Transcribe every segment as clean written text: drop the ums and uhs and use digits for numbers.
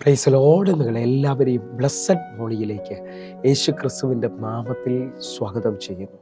Praise Lord. നിങ്ങളെ എല്ലാവരെയും blessed മോർണിംഗിലേക്ക് യേശു ക്രിസ്തുവിൻ്റെ നാമത്തിൽ സ്വാഗതം ചെയ്യുന്നു.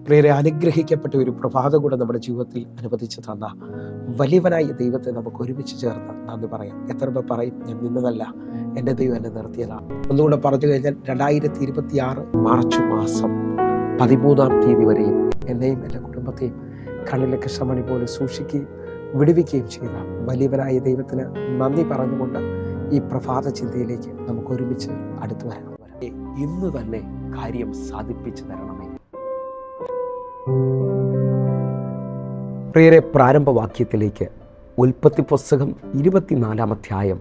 പ്രിയരെ, അനുഗ്രഹിക്കപ്പെട്ട ഒരു പ്രഭാതം കൂടെ നമ്മുടെ ജീവിതത്തിൽ അനുവദിച്ചു തന്ന വലിയവനായ ദൈവത്തെ നമുക്ക് ഒരുമിച്ച് ചേർന്ന് നന്ദി പറയാം. എത്ര പേർ പറയും, ഞാൻ നിന്നതല്ല, എൻ്റെ ദൈവം എന്നെ നിർത്തിയതാണ്. ഒന്നുകൂടെ പറഞ്ഞു കഴിഞ്ഞാൽ 2026 മാർച്ച് മാസം 13-ാം തീയതി വരെയും എന്നെയും എൻ്റെ കുടുംബത്തെയും കണ്ണിലെ കൃഷ്ണമണി പോലെ സൂക്ഷിക്കുകയും വിടുവിക്കുകയും ചെയ്ത വലിയവനായ ദൈവത്തിന് നന്ദി പറഞ്ഞുകൊണ്ട് ഈ പ്രഭാത ചിന്തയിലേക്ക് നമുക്ക് ഒരുമിച്ച് അടുത്തു വരണം. ഇന്ന് തന്നെ കാര്യം സാധിപ്പിച്ചു തരണമേ. പ്രിയരെ, പ്രാരംഭവാക്യത്തിലേക്ക് ഉൽപ്പത്തി പുസ്തകം 24-ാം അധ്യായം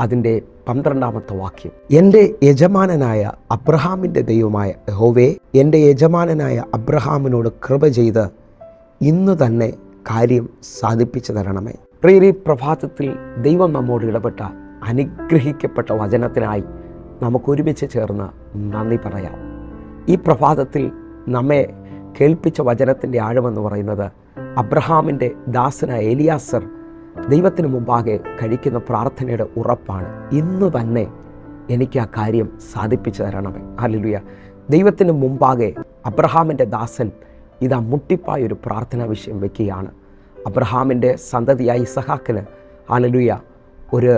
അതിൻ്റെ 12-ാമത്തെ വാക്യം. എൻ്റെ യജമാനനായ അബ്രഹാമിൻ്റെ ദൈവമായ യഹോവേ, എൻ്റെ യജമാനനായ അബ്രഹാമിനോട് കൃപ ചെയ്ത് ഇന്ന് തന്നെ കാര്യം സാധിപ്പിച്ചു തരണമേ. പ്രിയരെ, പ്രഭാതത്തിൽ ദൈവം നമ്മോട് ഇടപെട്ട അനുഗ്രഹിക്കപ്പെട്ട വചനത്തിനായി നമുക്കൊരുമിച്ച് ചേർന്ന് നന്ദി പറയാം. ഈ പ്രഭാതത്തിൽ നമ്മെ കേൾപ്പിച്ച വചനത്തിൻ്റെ ആഴമെന്ന് പറയുന്നത് അബ്രഹാമിൻ്റെ ദാസനായ എലിയാസർ ദൈവത്തിന് മുമ്പാകെ കഴിക്കുന്ന പ്രാർത്ഥനയുടെ ഉറപ്പാണ്. ഇന്ന് തന്നെ എനിക്ക് ആ കാര്യം സാധിപ്പിച്ചു തരണമേ. ഹല്ലേലൂയ. ദൈവത്തിന് മുമ്പാകെ അബ്രഹാമിൻ്റെ ദാസൻ ഇതാ മുട്ടിപ്പായൊരു പ്രാർത്ഥനാ വിഷയം വയ്ക്കുകയാണ്. അബ്രഹാമിൻ്റെ സന്തതിയായ ഇസഹാക്കിന് ഹല്ലേലൂയ ഒരു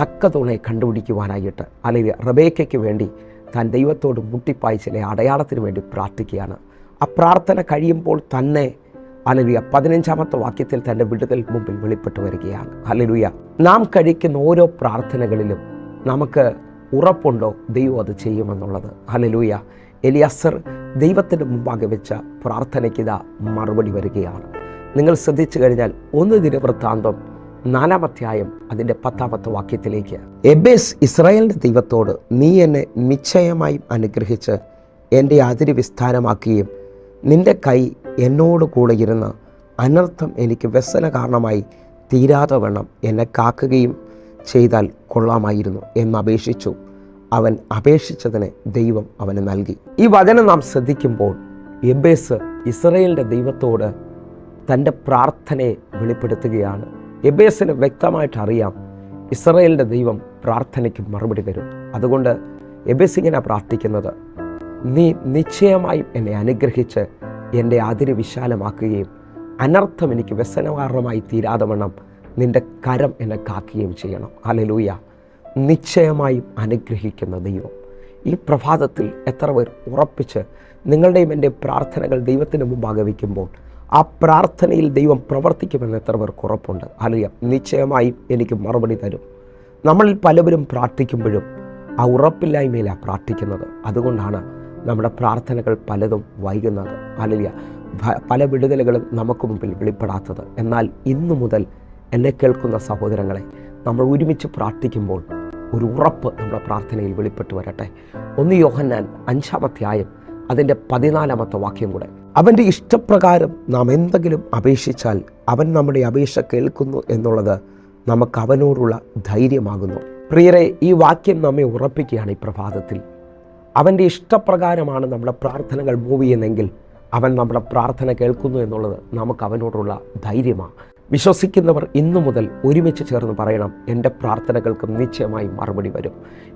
തക്ക തുണയെ കണ്ടുപിടിക്കുവാനായിട്ട് ഹല്ലേലൂയ റബേക്കയ്ക്ക് വേണ്ടി താൻ ദൈവത്തോട് മുട്ടിപ്പായി ചില അടയാളത്തിന് വേണ്ടി പ്രാർത്ഥിക്കുകയാണ്. ആ പ്രാർത്ഥന കഴിയുമ്പോൾ തന്നെ ഹല്ലേലൂയ 15-ാമത്തെ വാക്യത്തിൽ തൻ്റെ വിടുതൽ മുമ്പിൽ വെളിപ്പെട്ടു വരികയാണ്. ഹല്ലേലൂയ. നാം കഴിക്കുന്ന ഓരോ പ്രാർത്ഥനകളിലും നമുക്ക് ഉറപ്പുണ്ടോ ദൈവം അത് ചെയ്യുമെന്നുള്ളത്? ഹല്ലേലൂയ. എലിയാസർ ദൈവത്തിൻ്റെ മുമ്പാകെ വെച്ച പ്രാർത്ഥനയ്ക്ക് ഇതാ മറുപടി വരികയാണ്. നിങ്ങൾ ശ്രദ്ധിച്ചു കഴിഞ്ഞാൽ 1 ദിനവൃത്താന്തം 4-ാം അധ്യായം അതിൻ്റെ 10-ാമത്തെ വാക്യത്തിലേക്ക്, എബേസ് ഇസ്രായേലിൻ്റെ ദൈവത്തോട് നീ എന്നെ നിശ്ചയമായും അനുഗ്രഹിച്ച് എൻ്റെ അതിര് വിസ്താരമാക്കുകയും നിൻ്റെ കൈ എന്നോട് കൂടെ ഇരുന്ന് അനർത്ഥം എനിക്ക് വ്യസന കാരണമായി തീരാതെ വണ്ണം എന്നെ കാക്കുകയും ചെയ്താൽ കൊള്ളാമായിരുന്നു എന്നപേക്ഷിച്ചു. അവൻ അപേക്ഷിച്ചതിന് ദൈവം അവന് നൽകി. ഈ വചനം നാം ശ്രദ്ധിക്കുമ്പോൾ എബേസ് ഇസ്രായേലിൻ്റെ ദൈവത്തോട് തൻ്റെ പ്രാർത്ഥനയെ വെളിപ്പെടുത്തുകയാണ്. എബേസിന് വ്യക്തമായിട്ട് അറിയാം ഇസ്രായേലിൻ്റെ ദൈവം പ്രാർത്ഥനയ്ക്ക് മറുപടി തരും. അതുകൊണ്ട് എബേസ് ഇങ്ങനെ പ്രാർത്ഥിക്കുന്നത്, നീ നിശ്ചയമായും എന്നെ അനുഗ്രഹിച്ച് എൻ്റെ അതിര് വിശാലമാക്കുകയും അനർത്ഥം എനിക്ക് വ്യസനകാരണമായി തീരാതെ വണ്ണം നിൻ്റെ കരം എന്നെ കാക്കുകയും ചെയ്യണം. ഹല്ലേലൂയ. നിശ്ചയമായും അനുഗ്രഹിക്കുന്ന ദൈവം. ഈ പ്രഭാതത്തിൽ എത്ര പേർ ഉറപ്പിച്ച് നിങ്ങളുടെയും എൻ്റെ പ്രാർത്ഥനകൾ ദൈവത്തിന് മുമ്പാകെ വയ്ക്കുമ്പോൾ ആ പ്രാർത്ഥനയിൽ ദൈവം പ്രവർത്തിക്കുമെന്ന് എത്ര പേർക്ക് ഉറപ്പുണ്ട്? ഹല്ലേലൂയ. നിശ്ചയമായും എനിക്ക് മറുപടി തരും. നമ്മളിൽ പലവരും പ്രാർത്ഥിക്കുമ്പോഴും ആ ഉറപ്പില്ലായ്മയിലാണ് പ്രാർത്ഥിക്കുന്നത്. അതുകൊണ്ടാണ് നമ്മുടെ പ്രാർത്ഥനകൾ പലതും വൈകുന്നത്. ഹല്ലേലൂയ. പല വിടുതലുകളും നമുക്ക് മുമ്പിൽ വെളിപ്പെടാത്തത്. എന്നാൽ ഇന്നു മുതൽ എന്നെ കേൾക്കുന്ന സഹോദരങ്ങളെ, നമ്മൾ ഒരുമിച്ച് പ്രാർത്ഥിക്കുമ്പോൾ ഒരു ഉറപ്പ് നമ്മുടെ പ്രാർത്ഥനയിൽ വെളിപ്പെട്ടു വരട്ടെ. 1 യോഹന്നാൻ 5-ാം അധ്യായം അതിൻ്റെ 14-ാമത്തെ വാക്യം കൂടെ, അവൻ്റെ ഇഷ്ടപ്രകാരം നാം എന്തെങ്കിലും അപേക്ഷിച്ചാൽ അവൻ നമ്മുടെ അപേക്ഷ കേൾക്കുന്നു എന്നുള്ളത് നമുക്ക് അവനോടുള്ള ധൈര്യമാകുന്നു. പ്രിയരെ, ഈ വാക്യം നമ്മെ ഉറപ്പിക്കുകയാണ്. ഈ പ്രഭാതത്തിൽ അവൻ്റെ ഇഷ്ടപ്രകാരമാണ് നമ്മുടെ പ്രാർത്ഥനകൾ മൂവ് ചെയ്യുന്നതെങ്കിൽ അവൻ നമ്മുടെ പ്രാർത്ഥന കേൾക്കുന്നു എന്നുള്ളത് നമുക്ക് അവനോടുള്ള ധൈര്യമാണ്. വിശ്വസിക്കുന്നവർ ഇന്നു മുതൽ ഒരുമിച്ച് ചേർന്ന് പറയണം, എൻ്റെ പ്രാർത്ഥനകൾക്ക് നിശ്ചയമായും മറുപടി വരും.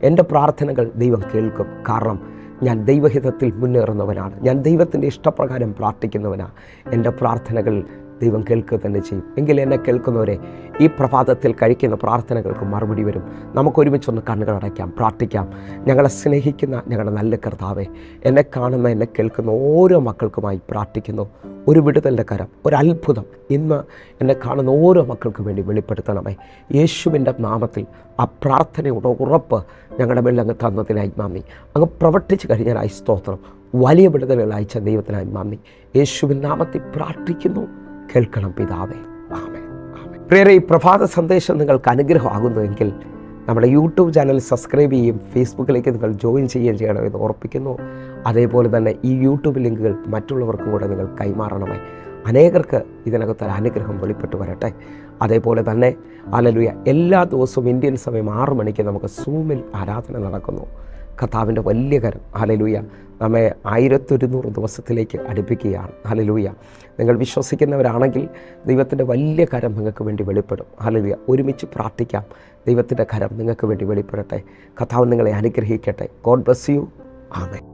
എൻ്റെ പ്രാർത്ഥനകൾ ദൈവം കേൾക്കും. കാരണം ഞാൻ ദൈവഹിതത്തിൽ മുന്നേറുന്നവനാണ്. ഞാൻ ദൈവത്തിൻ്റെ ഇഷ്ടപ്രകാരം പ്രാർത്ഥിക്കുന്നവനാണ്. എൻ്റെ പ്രാർത്ഥനകൾ ദൈവം കേൾക്കുക തന്നെ ചെയ്യും. എങ്കിൽ എന്നെ കേൾക്കുന്നവരെ, ഈ പ്രഭാതത്തിൽ കഴിക്കുന്ന പ്രാർത്ഥനകൾക്ക് മറുപടി വരും. നമുക്കൊരുമിച്ചൊന്ന് കണ്ണുകളടയ്ക്കാം, പ്രാർത്ഥിക്കാം. ഞങ്ങളെ സ്നേഹിക്കുന്ന ഞങ്ങളുടെ നല്ല കർത്താവേ, എന്നെ കാണുന്ന എന്നെ കേൾക്കുന്ന ഓരോ മക്കൾക്കുമായി പ്രാർത്ഥിക്കുന്നു. ഒരു വിടുതലിൻ്റെ കരം, ഒരത്ഭുതം ഇന്ന് എന്നെ കാണുന്ന ഓരോ മക്കൾക്ക് വേണ്ടി വെളിപ്പെടുത്തണമേ. യേശുവിൻ്റെ നാമത്തിൽ ആ പ്രാർത്ഥനയുടെ ഉറപ്പ് ഞങ്ങളുടെ മേൽ അങ്ങ് തന്നതിനായി നന്ദി. അങ്ങ് പ്രവർത്തിച്ച് കഴിഞ്ഞാലായി സ്തോത്രം. വലിയ വിടുതലുകൾ അയച്ച ദൈവത്തിനായി നന്ദി. യേശുവിൻ നാമത്തിൽ പ്രാർത്ഥിക്കുന്നു. കേൾക്കണം പിതാവേ. ആമേൻ. ആമേൻ. പ്രിയരേ, ഈ പ്രഭാത സന്ദേശം നിങ്ങൾക്ക് അനുഗ്രഹമാകുന്നുവെങ്കിൽ നമ്മുടെ യൂട്യൂബ് ചാനൽ സബ്സ്ക്രൈബ് ചെയ്യുകയും ഫേസ്ബുക്കിലേക്ക് നിങ്ങൾ ജോയിൻ ചെയ്യുകയും ചെയ്യണമെന്ന് ഓർപ്പിക്കുന്നു. അതേപോലെ തന്നെ ഈ യൂട്യൂബ് ലിങ്കുകൾ മറ്റുള്ളവർക്കും കൂടെ നിങ്ങൾ കൈമാറണമേ. അനേകർക്ക് ഇതിനകത്തൊരു അനുഗ്രഹം വെളിപ്പെട്ട് വരട്ടെ. അതേപോലെ തന്നെ ഹല്ലേലൂയ, എല്ലാ ദിവസവും ഇന്ത്യൻ സമയം 6 മണിക്ക് നമുക്ക് സൂമിൽ ആരാധന നടക്കുന്നു. കർത്താവിൻ്റെ വലിയ കരം ഹല്ലേലൂയ നമ്മെ 1100 ദിവസത്തിലേക്ക് അടുപ്പിക്കുകയാണ്. ഹല്ലേലൂയ, നിങ്ങൾ വിശ്വസിക്കുന്നവരാണെങ്കിൽ ദൈവത്തിൻ്റെ വലിയ കരം നിങ്ങൾക്ക് വേണ്ടി വെളിപ്പെടും. ഹല്ലേലൂയ, ഒരുമിച്ച് പ്രാർത്ഥിക്കാം. ദൈവത്തിൻ്റെ കരം നിങ്ങൾക്ക് വേണ്ടി വെളിപ്പെടട്ടെ. കർത്താവ് നിങ്ങളെ അനുഗ്രഹിക്കട്ടെ. God bless you. ആമേൻ.